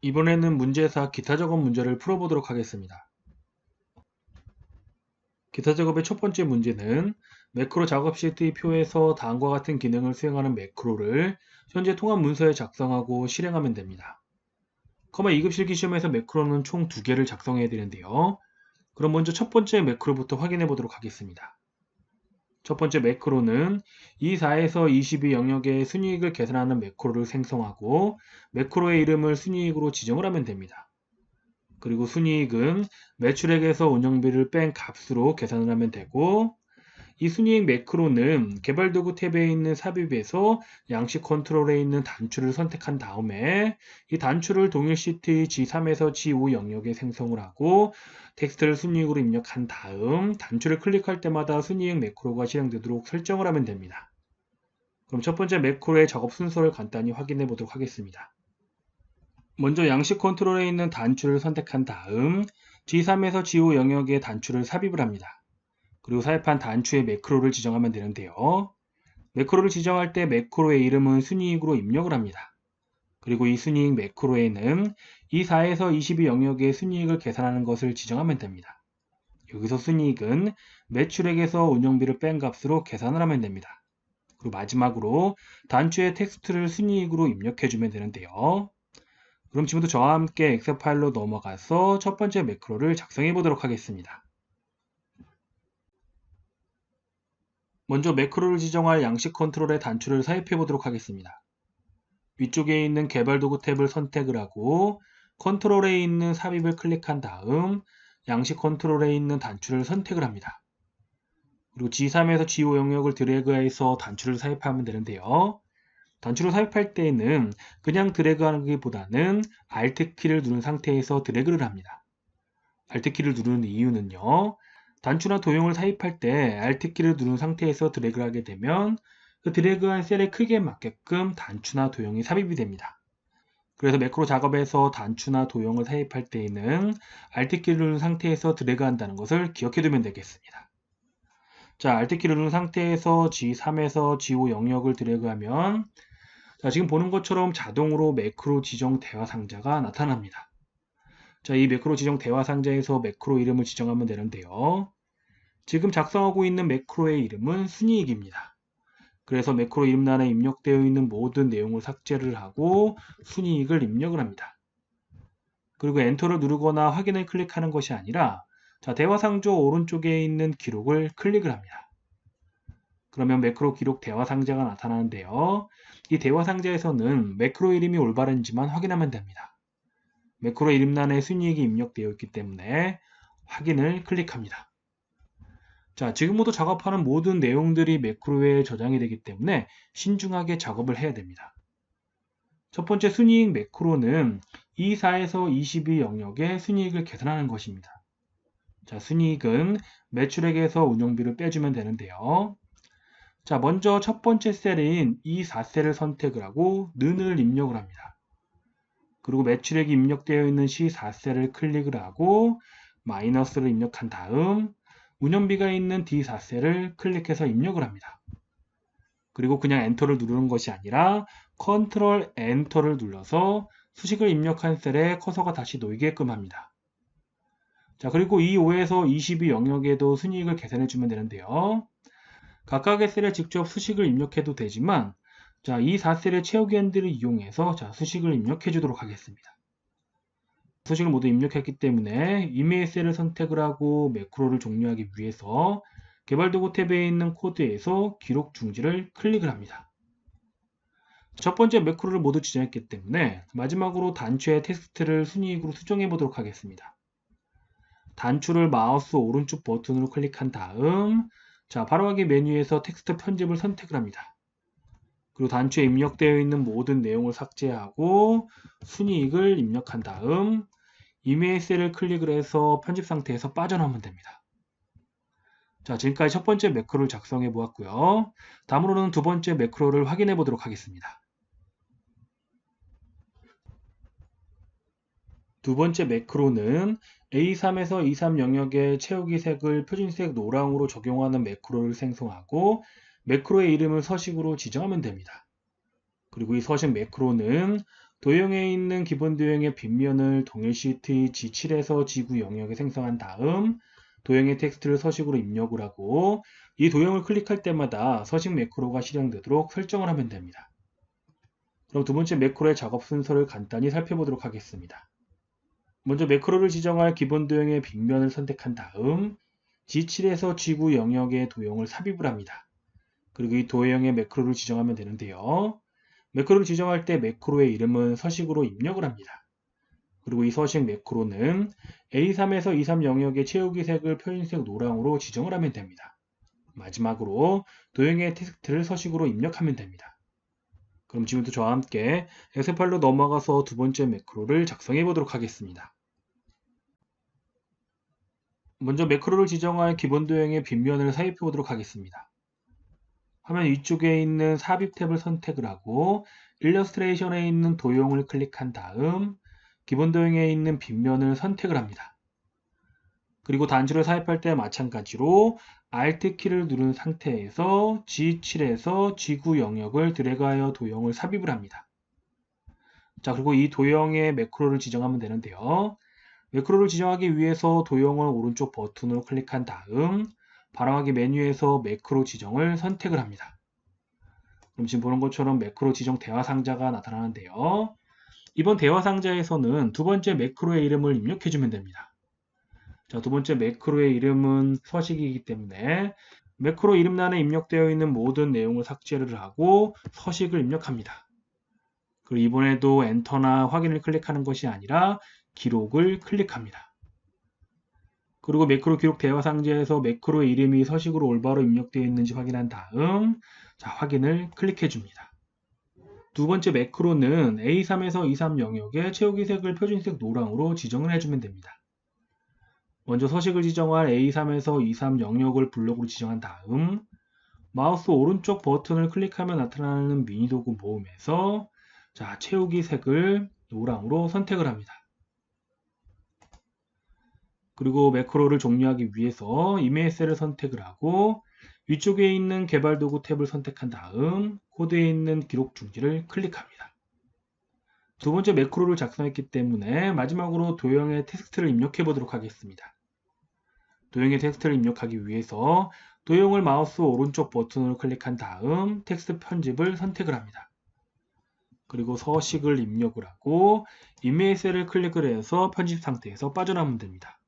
이번에는 문제사 기타 작업 문제를 풀어보도록 하겠습니다. 기타 작업의 첫 번째 문제는 매크로 작업 시트의 표에서 다음과 같은 기능을 수행하는 매크로를 현재 통합 문서에 작성하고 실행하면 됩니다. 2급 실기시험에서 매크로는 총 2개를 작성해야 되는데요. 그럼 먼저 첫 번째 매크로부터 확인해 보도록 하겠습니다. 첫 번째 매크로는 24에서 22 영역의 순이익을 계산하는 매크로를 생성하고 매크로의 이름을 순이익으로 지정을 하면 됩니다. 그리고 순이익은 매출액에서 운영비를 뺀 값으로 계산을 하면 되고, 이 순이익 매크로는 개발도구 탭에 있는 삽입에서 양식 컨트롤에 있는 단추를 선택한 다음에 이 단추를 동일 시트의 G3에서 G5 영역에 생성을 하고 텍스트를 순이익으로 입력한 다음 단추를 클릭할 때마다 순이익 매크로가 실행되도록 설정을 하면 됩니다. 그럼 첫 번째 매크로의 작업 순서를 간단히 확인해 보도록 하겠습니다. 먼저 양식 컨트롤에 있는 단추를 선택한 다음 G3에서 G5 영역에 단추를 삽입을 합니다. 그리고 삽입한 단추의 매크로를 지정하면 되는데요. 매크로를 지정할 때 매크로의 이름은 순이익으로 입력을 합니다. 그리고 이 순이익 매크로에는 24에서 22 영역의 순이익을 계산하는 것을 지정하면 됩니다. 여기서 순이익은 매출액에서 운영비를 뺀 값으로 계산을 하면 됩니다. 그리고 마지막으로 단추의 텍스트를 순이익으로 입력해주면 되는데요. 그럼 지금부터 저와 함께 엑셀 파일로 넘어가서 첫 번째 매크로를 작성해 보도록 하겠습니다. 먼저 매크로를 지정할 양식 컨트롤의 단추를 삽입해 보도록 하겠습니다. 위쪽에 있는 개발도구 탭을 선택을 하고 컨트롤에 있는 삽입을 클릭한 다음 양식 컨트롤에 있는 단추를 선택을 합니다. 그리고 G3에서 G5 영역을 드래그해서 단추를 삽입하면 되는데요. 단추를 삽입할 때에는 그냥 드래그하기보다는 Alt키를 누른 상태에서 드래그를 합니다. Alt키를 누르는 이유는요. 단추나 도형을 삽입할 때 Alt키를 누른 상태에서 드래그를 하게 되면 그 드래그한 셀의 크기에 맞게끔 단추나 도형이 삽입이 됩니다. 그래서 매크로 작업에서 단추나 도형을 삽입할 때에는 Alt키를 누른 상태에서 드래그한다는 것을 기억해 두면 되겠습니다. 자, Alt키를 누른 상태에서 G3에서 G5 영역을 드래그하면 자, 지금 보는 것처럼 자동으로 매크로 지정 대화 상자가 나타납니다. 자, 이 매크로 지정 대화 상자에서 매크로 이름을 지정하면 되는데요. 지금 작성하고 있는 매크로의 이름은 순이익입니다. 그래서 매크로 이름란에 입력되어 있는 모든 내용을 삭제를 하고 순이익을 입력을 합니다. 그리고 엔터를 누르거나 확인을 클릭하는 것이 아니라 자, 대화 상자 오른쪽에 있는 기록을 클릭을 합니다. 그러면 매크로 기록 대화 상자가 나타나는데요. 이 대화 상자에서는 매크로 이름이 올바른지만 확인하면 됩니다. 매크로 이름란에 순이익이 입력되어 있기 때문에 확인을 클릭합니다. 자, 지금부터 작업하는 모든 내용들이 매크로에 저장이 되기 때문에 신중하게 작업을 해야 됩니다. 첫 번째 순이익 매크로는 24에서 22 영역의 순이익을 계산하는 것입니다. 자, 순이익은 매출액에서 운영비를 빼주면 되는데요. 자, 먼저 첫 번째 셀인 E4셀을 선택을 하고 는을 입력을 합니다. 그리고 매출액이 입력되어 있는 C4셀을 클릭을 하고 마이너스를 입력한 다음 운영비가 있는 D4셀을 클릭해서 입력을 합니다. 그리고 그냥 엔터를 누르는 것이 아니라 컨트롤 엔터를 눌러서 수식을 입력한 셀에 커서가 다시 놓이게끔 합니다. 자, 그리고 E5에서 22 영역에도 순이익을 계산해 주면 되는데요. 각각의 셀에 직접 수식을 입력해도 되지만 자, 이 4셀의 채우기 핸들을 이용해서 자, 수식을 입력해 주도록 하겠습니다. 수식을 모두 입력했기 때문에 이메일 셀을 선택을 하고 매크로를 종료하기 위해서 개발도구 탭에 있는 코드에서 기록 중지를 클릭을 합니다. 첫 번째 매크로를 모두 지정했기 때문에 마지막으로 단추의 텍스트를 순이익으로 수정해 보도록 하겠습니다. 단추를 마우스 오른쪽 버튼으로 클릭한 다음 자, 바로하기 메뉴에서 텍스트 편집을 선택을 합니다. 그리고 단추에 입력되어 있는 모든 내용을 삭제하고 순이익을 입력한 다음 이메일 셀을 클릭을 해서 편집 상태에서 빠져나오면 됩니다. 자, 지금까지 첫 번째 매크로를 작성해 보았고요. 다음으로는 두 번째 매크로를 확인해 보도록 하겠습니다. 두 번째 매크로는 A3에서 E3 영역의 채우기 색을 표준색 노랑으로 적용하는 매크로를 생성하고 매크로의 이름을 서식으로 지정하면 됩니다. 그리고 이 서식 매크로는 도형에 있는 기본 도형의 빗면을 동일 시트의 G7에서 G9 영역에 생성한 다음 도형의 텍스트를 서식으로 입력을 하고 이 도형을 클릭할 때마다 서식 매크로가 실행되도록 설정을 하면 됩니다. 그럼 두 번째 매크로의 작업 순서를 간단히 살펴보도록 하겠습니다. 먼저 매크로를 지정할 기본 도형의 빗면을 선택한 다음 G7에서 G9 영역의 도형을 삽입을 합니다. 그리고 이 도형의 매크로를 지정하면 되는데요. 매크로를 지정할 때 매크로의 이름은 서식으로 입력을 합니다. 그리고 이 서식 매크로는 A3에서 E3 영역의 채우기 색을 표준색 노랑으로 지정을 하면 됩니다. 마지막으로 도형의 텍스트를 서식으로 입력하면 됩니다. 그럼 지금부터 저와 함께 엑셀 파일로 넘어가서 두 번째 매크로를 작성해 보도록 하겠습니다. 먼저 매크로를 지정할 기본 도형의 빗면을 삽입해 보도록 하겠습니다. 화면 위쪽에 있는 삽입 탭을 선택을 하고 일러스트레이션에 있는 도형을 클릭한 다음 기본 도형에 있는 빗면을 선택을 합니다. 그리고 단추를 삽입할 때 마찬가지로 Alt 키를 누른 상태에서 G7에서 G9 영역을 드래그하여 도형을 삽입을 합니다. 자, 그리고 이 도형의 매크로를 지정하면 되는데요. 매크로를 지정하기 위해서 도형을 오른쪽 버튼으로 클릭한 다음 바람하기 메뉴에서 매크로 지정을 선택을 합니다. 그럼 지금 보는 것처럼 매크로 지정 대화 상자가 나타나는데요. 이번 대화 상자에서는 두 번째 매크로의 이름을 입력해주면 됩니다. 자, 두 번째 매크로의 이름은 서식이기 때문에 매크로 이름란에 입력되어 있는 모든 내용을 삭제를 하고 서식을 입력합니다. 그리고 이번에도 엔터나 확인을 클릭하는 것이 아니라 기록을 클릭합니다. 그리고 매크로 기록 대화 상자에서 매크로의 이름이 서식으로 올바로 입력되어 있는지 확인한 다음 자, 확인을 클릭해 줍니다. 두 번째 매크로는 A3에서 E3 영역의 채우기 색을 표준색 노랑으로 지정을 해주면 됩니다. 먼저 서식을 지정할 A3에서 E3 영역을 블록으로 지정한 다음 마우스 오른쪽 버튼을 클릭하면 나타나는 미니 도구 모음에서 자, 채우기 색을 노랑으로 선택을 합니다. 그리고 매크로를 종료하기 위해서 이메일 셀을 선택을 하고 위쪽에 있는 개발 도구 탭을 선택한 다음 코드에 있는 기록 중지를 클릭합니다. 두 번째 매크로를 작성했기 때문에 마지막으로 도형의 텍스트를 입력해 보도록 하겠습니다. 도형의 텍스트를 입력하기 위해서 도형을 마우스 오른쪽 버튼으로 클릭한 다음 텍스트 편집을 선택을 합니다. 그리고 서식을 입력을 하고 이메일 셀을 클릭을 해서 편집 상태에서 빠져나오면 됩니다.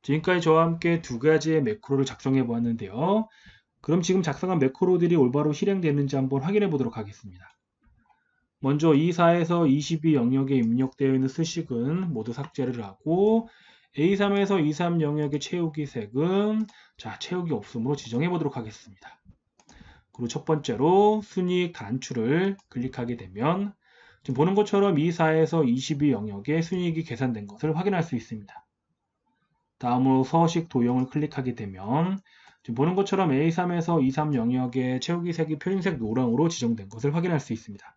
지금까지 저와 함께 두 가지의 매크로를 작성해 보았는데요. 그럼 지금 작성한 매크로들이 올바로 실행되는지 한번 확인해 보도록 하겠습니다. 먼저 24에서 22 영역에 입력되어 있는 수식은 모두 삭제를 하고 A3에서 23 영역의 채우기 색은 자, 채우기 없음으로 지정해 보도록 하겠습니다. 그리고 첫 번째로 순이익 단추를 클릭하게 되면 지금 보는 것처럼 24에서 22 영역의 순이익이 계산된 것을 확인할 수 있습니다. 다음으로 서식 도형을 클릭하게 되면 지금 보는 것처럼 A3에서 23 영역의 채우기 색이 표준색 노랑으로 지정된 것을 확인할 수 있습니다.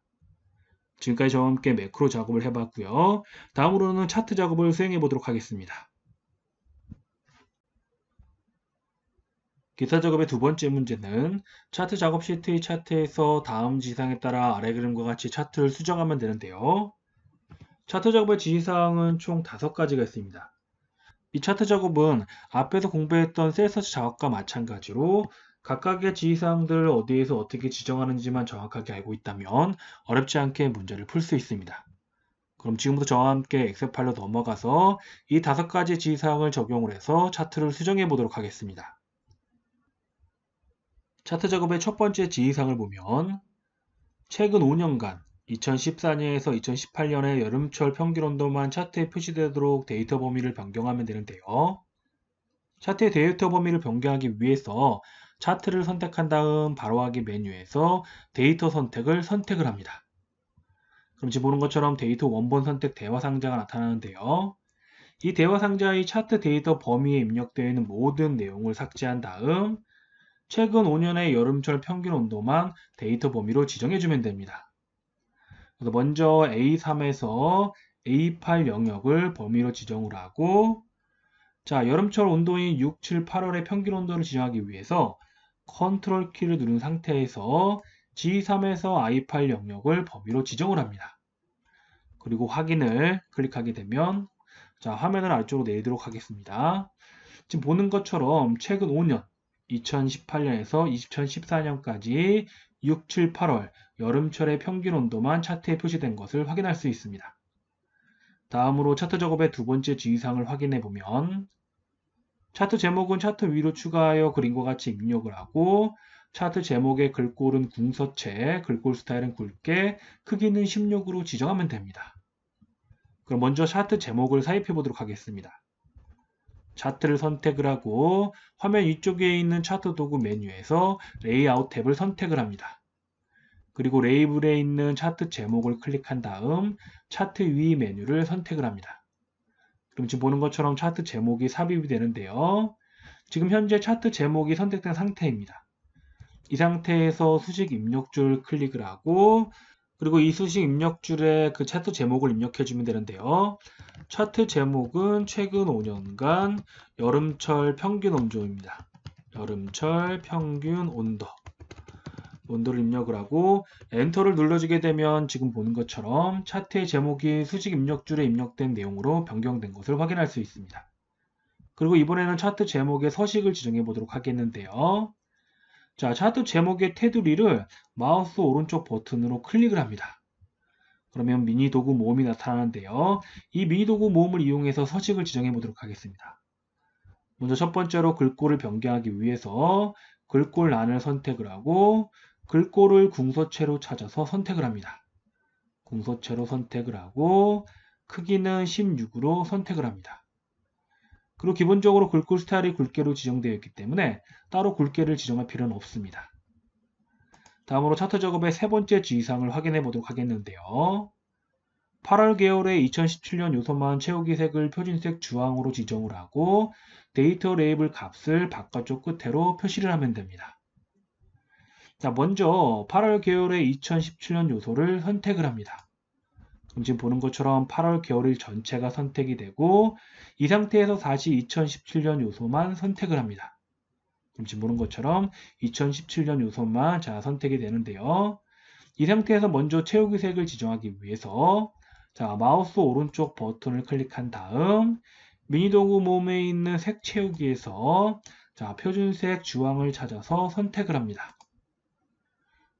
지금까지 저와 함께 매크로 작업을 해봤고요. 다음으로는 차트 작업을 수행해 보도록 하겠습니다. 기타 작업의 두 번째 문제는 차트 작업 시트의 차트에서 다음 지시사항에 따라 아래 그림과 같이 차트를 수정하면 되는데요. 차트 작업의 지시사항은 총 5가지가 있습니다. 이 차트 작업은 앞에서 공부했던 셀 서치 작업과 마찬가지로 각각의 지시사항들을 어디에서 어떻게 지정하는지만 정확하게 알고 있다면 어렵지 않게 문제를 풀 수 있습니다. 그럼 지금부터 저와 함께 엑셀 파일로 넘어가서 이 5가지 지시사항을 적용을 해서 차트를 수정해 보도록 하겠습니다. 차트 작업의 첫 번째 지시사항을 보면 최근 5년간 2014년에서 2018년의 여름철 평균 온도만 차트에 표시되도록 데이터 범위를 변경하면 되는데요. 차트의 데이터 범위를 변경하기 위해서 차트를 선택한 다음 바로하기 메뉴에서 데이터 선택을 합니다. 그럼 지금 보는 것처럼 데이터 원본 선택 대화 상자가 나타나는데요. 이 대화 상자의 차트 데이터 범위에 입력되어 있는 모든 내용을 삭제한 다음 최근 5년의 여름철 평균 온도만 데이터 범위로 지정해주면 됩니다. 그래서 먼저 A3에서 A8 영역을 범위로 지정을 하고 자, 여름철 온도인 6, 7, 8월의 평균 온도를 지정하기 위해서 컨트롤 키를 누른 상태에서 G3에서 I8 영역을 범위로 지정을 합니다. 그리고 확인을 클릭하게 되면 자, 화면을 아래쪽으로 내리도록 하겠습니다. 지금 보는 것처럼 최근 5년 2018년에서 2014년까지 6, 7, 8월 여름철의 평균 온도만 차트에 표시된 것을 확인할 수 있습니다. 다음으로 차트 작업의 두 번째 지시사항을 확인해 보면 차트 제목은 차트 위로 추가하여 그림과 같이 입력을 하고 차트 제목의 글꼴은 궁서체, 글꼴 스타일은 굵게, 크기는 16으로 지정하면 됩니다. 그럼 먼저 차트 제목을 삽입해 보도록 하겠습니다. 차트를 선택을 하고 화면 위쪽에 있는 차트 도구 메뉴에서 레이아웃 탭을 선택을 합니다. 그리고 레이블에 있는 차트 제목을 클릭한 다음 차트 위 메뉴를 선택을 합니다. 그럼 지금 보는 것처럼 차트 제목이 삽입이 되는데요. 지금 현재 차트 제목이 선택된 상태입니다. 이 상태에서 수식 입력줄 클릭을 하고 그리고 이 수식 입력줄에 그 차트 제목을 입력해 주면 되는데요. 차트 제목은 최근 5년간 여름철 평균 온도입니다. 여름철 평균 온도를 입력을 하고 엔터를 눌러주게 되면 지금 보는 것처럼 차트의 제목이 수식 입력줄에 입력된 내용으로 변경된 것을 확인할 수 있습니다. 그리고 이번에는 차트 제목의 서식을 지정해 보도록 하겠는데요. 자, 차트 제목의 테두리를 마우스 오른쪽 버튼으로 클릭을 합니다. 그러면 미니 도구 모음이 나타나는데요. 이 미니 도구 모음을 이용해서 서식을 지정해 보도록 하겠습니다. 먼저 첫 번째로 글꼴을 변경하기 위해서 글꼴란을 선택을 하고 글꼴을 궁서체로 찾아서 선택을 합니다. 궁서체로 선택을 하고 크기는 16으로 선택을 합니다. 그리고 기본적으로 글꼴 스타일이 굵게로 지정되어 있기 때문에 따로 굵게를 지정할 필요는 없습니다. 다음으로 차트 작업의 세 번째 지시사항을 확인해 보도록 하겠는데요. 8월 계열의 2017년 요소만 채우기 색을 표준색 주황으로 지정을 하고 데이터 레이블 값을 바깥쪽 끝으로 표시를 하면 됩니다. 자, 먼저 8월 계열의 2017년 요소를 선택을 합니다. 그럼 지금 보는 것처럼 8월 계열일 전체가 선택이 되고 이 상태에서 다시 2017년 요소만 선택을 합니다. 그럼 지금 보는 것처럼 2017년 요소만 선택이 되는데요. 이 상태에서 먼저 채우기 색을 지정하기 위해서 자, 마우스 오른쪽 버튼을 클릭한 다음 미니 도구 모음에 있는 색 채우기에서 자, 표준색 주황을 찾아서 선택을 합니다.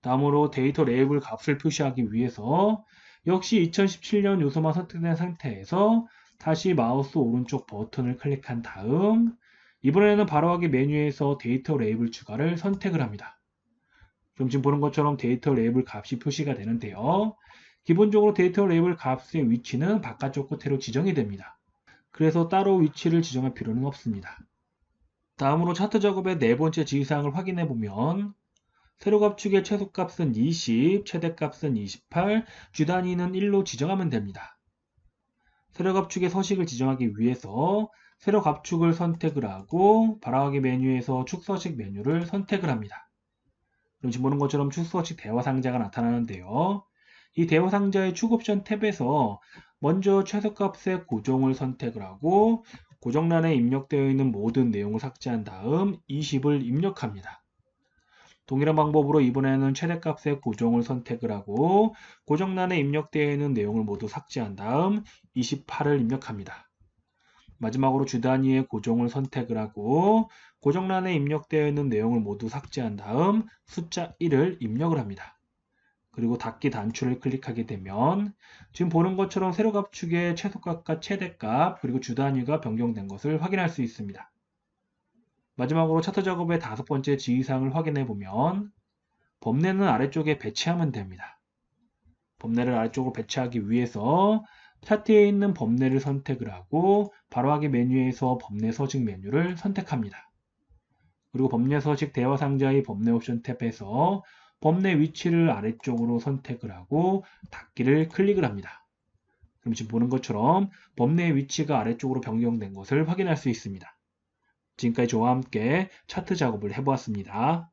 다음으로 데이터 레이블 값을 표시하기 위해서 역시 2017년 요소만 선택된 상태에서 다시 마우스 오른쪽 버튼을 클릭한 다음 이번에는 바로하기 메뉴에서 데이터 레이블 추가를 선택을 합니다. 그럼 지금 보는 것처럼 데이터 레이블 값이 표시가 되는데요. 기본적으로 데이터 레이블 값의 위치는 바깥쪽 끝으로 지정이 됩니다. 그래서 따로 위치를 지정할 필요는 없습니다. 다음으로 차트 작업의 네 번째 지시사항을 확인해 보면 세로값축의 최소값은 20, 최대값은 28, 주단위는 1로 지정하면 됩니다. 세로값축의 서식을 지정하기 위해서 세로값축을 선택을 하고 바라하기 메뉴에서 축서식 메뉴를 선택을 합니다. 그럼 지금 보는 것처럼 축서식 대화상자가 나타나는데요. 이 대화상자의 축 옵션 탭에서 먼저 최소값의 고정을 선택을 하고 고정란에 입력되어 있는 모든 내용을 삭제한 다음 20을 입력합니다. 동일한 방법으로 이번에는 최대값의 고정을 선택을 하고 고정란에 입력되어 있는 내용을 모두 삭제한 다음 28을 입력합니다. 마지막으로 주 단위의 고정을 선택을 하고 고정란에 입력되어 있는 내용을 모두 삭제한 다음 숫자 1을 입력을 합니다. 그리고 닫기 단추를 클릭하게 되면 지금 보는 것처럼 세로값축의 최소값과 최대값 그리고 주 단위가 변경된 것을 확인할 수 있습니다. 마지막으로 차트 작업의 다섯 번째 지시사항을 확인해 보면 범례는 아래쪽에 배치하면 됩니다. 범례를 아래쪽으로 배치하기 위해서 차트에 있는 범례를 선택을 하고 바로하기 메뉴에서 범례 서식 메뉴를 선택합니다. 그리고 범례 서식 대화 상자의 범례 옵션 탭에서 범례 위치를 아래쪽으로 선택을 하고 닫기를 클릭을 합니다. 그럼 지금 보는 것처럼 범례 위치가 아래쪽으로 변경된 것을 확인할 수 있습니다. 지금까지 저와 함께 차트 작업을 해보았습니다.